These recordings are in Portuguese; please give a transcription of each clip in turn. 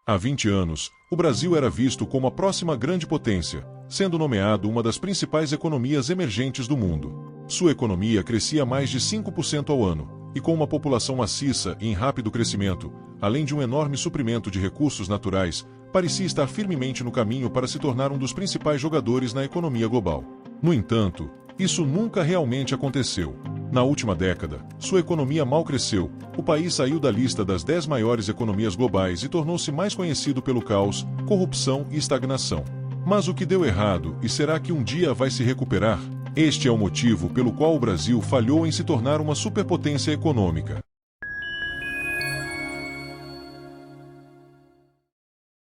Há 20 anos, o Brasil era visto como a próxima grande potência, sendo nomeado uma das principais economias emergentes do mundo. Sua economia crescia mais de 5% ao ano, e com uma população maciça e em rápido crescimento, além de um enorme suprimento de recursos naturais, parecia estar firmemente no caminho para se tornar um dos principais jogadores na economia global. No entanto, isso nunca realmente aconteceu. Na última década, sua economia mal cresceu, o país saiu da lista das 10 maiores economias globais e tornou-se mais conhecido pelo caos, corrupção e estagnação. Mas o que deu errado, e será que um dia vai se recuperar? Este é o motivo pelo qual o Brasil falhou em se tornar uma superpotência econômica.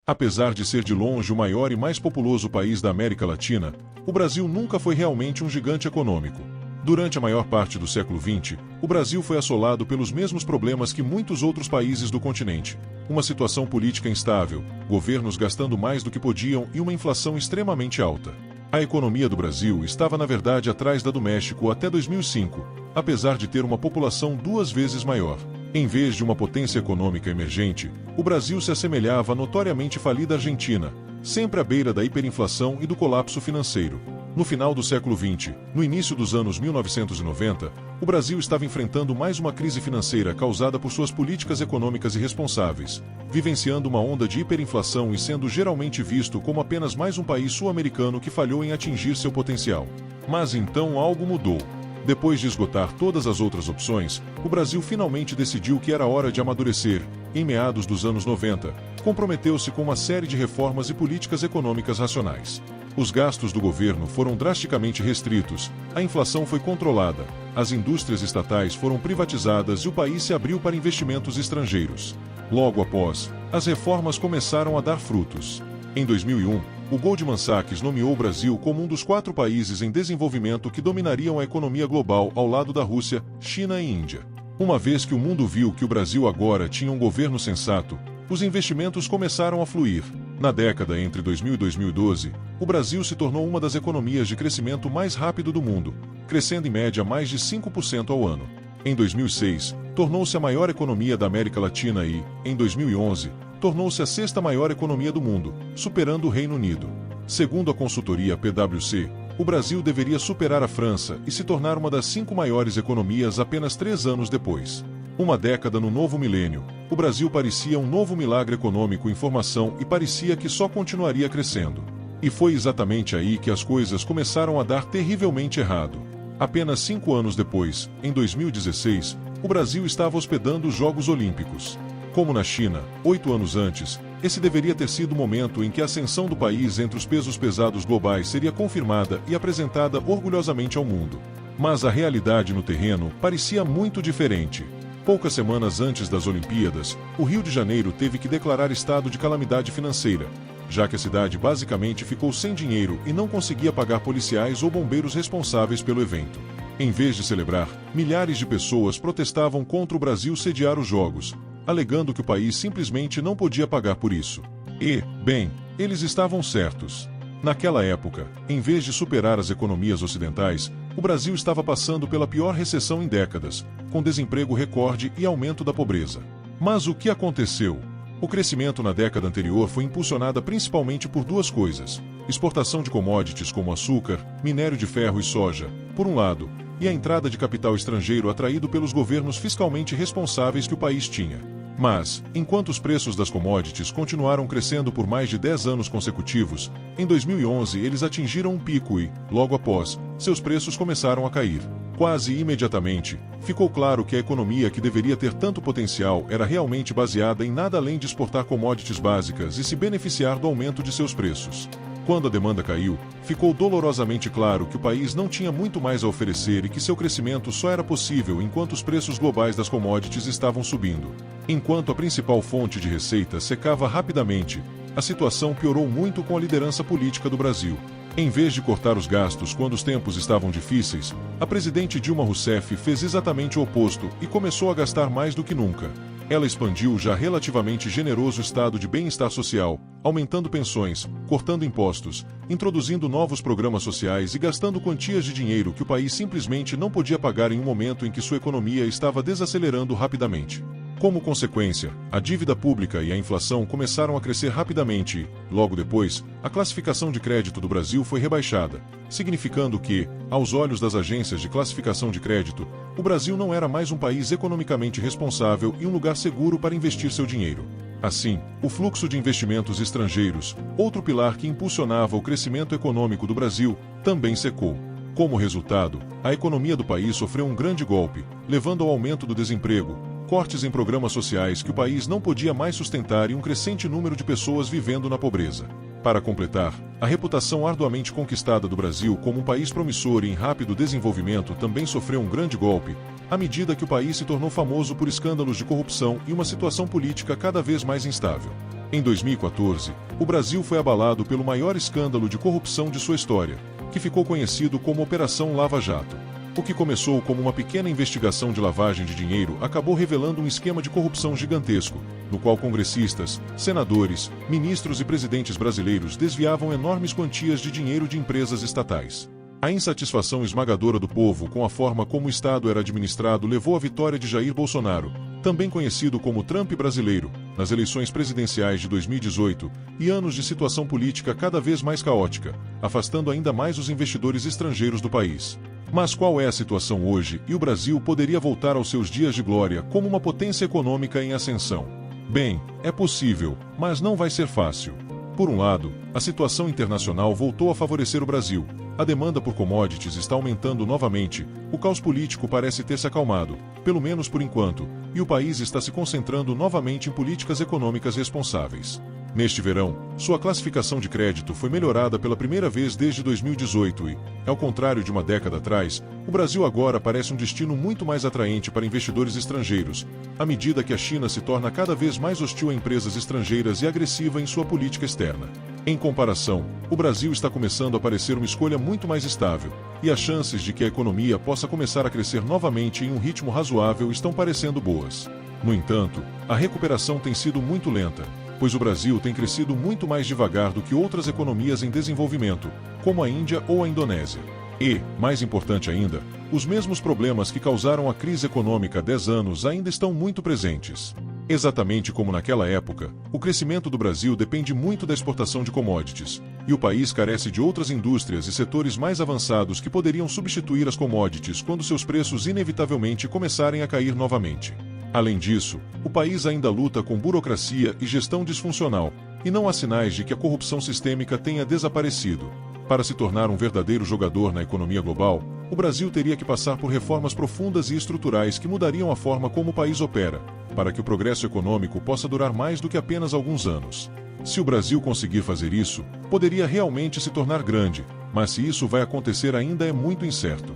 Apesar de ser de longe o maior e mais populoso país da América Latina, o Brasil nunca foi realmente um gigante econômico. Durante a maior parte do século XX, o Brasil foi assolado pelos mesmos problemas que muitos outros países do continente. Uma situação política instável, governos gastando mais do que podiam e uma inflação extremamente alta. A economia do Brasil estava na verdade atrás da do México até 2005, apesar de ter uma população 2 vezes maior. Em vez de uma potência econômica emergente, o Brasil se assemelhava à notoriamente falida Argentina, sempre à beira da hiperinflação e do colapso financeiro. No final do século XX, no início dos anos 1990, o Brasil estava enfrentando mais uma crise financeira causada por suas políticas econômicas irresponsáveis, vivenciando uma onda de hiperinflação e sendo geralmente visto como apenas mais um país sul-americano que falhou em atingir seu potencial. Mas então algo mudou. Depois de esgotar todas as outras opções, o Brasil finalmente decidiu que era hora de amadurecer. Em meados dos anos 90, comprometeu-se com uma série de reformas e políticas econômicas racionais. Os gastos do governo foram drasticamente restritos, a inflação foi controlada, as indústrias estatais foram privatizadas e o país se abriu para investimentos estrangeiros. Logo após, as reformas começaram a dar frutos. Em 2001, o Goldman Sachs nomeou o Brasil como um dos 4 países em desenvolvimento que dominariam a economia global ao lado da Rússia, China e Índia. Uma vez que o mundo viu que o Brasil agora tinha um governo sensato, os investimentos começaram a fluir. Na década entre 2000 e 2012, o Brasil se tornou uma das economias de crescimento mais rápido do mundo, crescendo em média mais de 5% ao ano. Em 2006, tornou-se a maior economia da América Latina e, em 2011, tornou-se a 6ª maior economia do mundo, superando o Reino Unido. Segundo a consultoria PwC, o Brasil deveria superar a França e se tornar uma das 5 maiores economias apenas 3 anos depois. Uma década no novo milênio, o Brasil parecia um novo milagre econômico em formação e parecia que só continuaria crescendo. E foi exatamente aí que as coisas começaram a dar terrivelmente errado. Apenas 5 anos depois, em 2016, o Brasil estava hospedando os Jogos Olímpicos. Como na China, 8 anos antes, esse deveria ter sido o momento em que a ascensão do país entre os pesos pesados globais seria confirmada e apresentada orgulhosamente ao mundo. Mas a realidade no terreno parecia muito diferente. Poucas semanas antes das Olimpíadas, o Rio de Janeiro teve que declarar estado de calamidade financeira, já que a cidade basicamente ficou sem dinheiro e não conseguia pagar policiais ou bombeiros responsáveis pelo evento. Em vez de celebrar, milhares de pessoas protestavam contra o Brasil sediar os Jogos, alegando que o país simplesmente não podia pagar por isso. E, bem, eles estavam certos. Naquela época, em vez de superar as economias ocidentais, o Brasil estava passando pela pior recessão em décadas, com desemprego recorde e aumento da pobreza. Mas o que aconteceu? O crescimento na década anterior foi impulsionado principalmente por 2 coisas: exportação de commodities como açúcar, minério de ferro e soja, por um lado, e a entrada de capital estrangeiro atraído pelos governos fiscalmente responsáveis que o país tinha. Mas, enquanto os preços das commodities continuaram crescendo por mais de 10 anos consecutivos, em 2011 eles atingiram um pico e, logo após, seus preços começaram a cair. Quase imediatamente, ficou claro que a economia que deveria ter tanto potencial era realmente baseada em nada além de exportar commodities básicas e se beneficiar do aumento de seus preços. Quando a demanda caiu, ficou dolorosamente claro que o país não tinha muito mais a oferecer e que seu crescimento só era possível enquanto os preços globais das commodities estavam subindo. Enquanto a principal fonte de receita secava rapidamente, a situação piorou muito com a liderança política do Brasil. Em vez de cortar os gastos quando os tempos estavam difíceis, a presidente Dilma Rousseff fez exatamente o oposto e começou a gastar mais do que nunca. Ela expandiu o já relativamente generoso estado de bem-estar social, aumentando pensões, cortando impostos, introduzindo novos programas sociais e gastando quantias de dinheiro que o país simplesmente não podia pagar em um momento em que sua economia estava desacelerando rapidamente. Como consequência, a dívida pública e a inflação começaram a crescer rapidamente e, logo depois, a classificação de crédito do Brasil foi rebaixada, significando que, aos olhos das agências de classificação de crédito, o Brasil não era mais um país economicamente responsável e um lugar seguro para investir seu dinheiro. Assim, o fluxo de investimentos estrangeiros, outro pilar que impulsionava o crescimento econômico do Brasil, também secou. Como resultado, a economia do país sofreu um grande golpe, levando ao aumento do desemprego, cortes em programas sociais que o país não podia mais sustentar e um crescente número de pessoas vivendo na pobreza. Para completar, a reputação arduamente conquistada do Brasil como um país promissor e em rápido desenvolvimento também sofreu um grande golpe, à medida que o país se tornou famoso por escândalos de corrupção e uma situação política cada vez mais instável. Em 2014, o Brasil foi abalado pelo maior escândalo de corrupção de sua história, que ficou conhecido como Operação Lava Jato. O que começou como uma pequena investigação de lavagem de dinheiro acabou revelando um esquema de corrupção gigantesco, no qual congressistas, senadores, ministros e presidentes brasileiros desviavam enormes quantias de dinheiro de empresas estatais. A insatisfação esmagadora do povo com a forma como o Estado era administrado levou à vitória de Jair Bolsonaro, também conhecido como Trump brasileiro, nas eleições presidenciais de 2018, e anos de situação política cada vez mais caótica, afastando ainda mais os investidores estrangeiros do país. Mas qual é a situação hoje e o Brasil poderia voltar aos seus dias de glória como uma potência econômica em ascensão? Bem, é possível, mas não vai ser fácil. Por um lado, a situação internacional voltou a favorecer o Brasil. A demanda por commodities está aumentando novamente, o caos político parece ter se acalmado, pelo menos por enquanto, e o país está se concentrando novamente em políticas econômicas responsáveis. Neste verão, sua classificação de crédito foi melhorada pela primeira vez desde 2018 e, ao contrário de uma década atrás, o Brasil agora parece um destino muito mais atraente para investidores estrangeiros, à medida que a China se torna cada vez mais hostil a empresas estrangeiras e agressiva em sua política externa. Em comparação, o Brasil está começando a parecer uma escolha muito mais estável, e as chances de que a economia possa começar a crescer novamente em um ritmo razoável estão parecendo boas. No entanto, a recuperação tem sido muito lenta, pois o Brasil tem crescido muito mais devagar do que outras economias em desenvolvimento, como a Índia ou a Indonésia. E, mais importante ainda, os mesmos problemas que causaram a crise econômica há 10 anos ainda estão muito presentes. Exatamente como naquela época, o crescimento do Brasil depende muito da exportação de commodities, e o país carece de outras indústrias e setores mais avançados que poderiam substituir as commodities quando seus preços inevitavelmente começarem a cair novamente. Além disso, o país ainda luta com burocracia e gestão disfuncional, e não há sinais de que a corrupção sistêmica tenha desaparecido. Para se tornar um verdadeiro jogador na economia global, o Brasil teria que passar por reformas profundas e estruturais que mudariam a forma como o país opera, para que o progresso econômico possa durar mais do que apenas alguns anos. Se o Brasil conseguir fazer isso, poderia realmente se tornar grande, mas se isso vai acontecer ainda é muito incerto.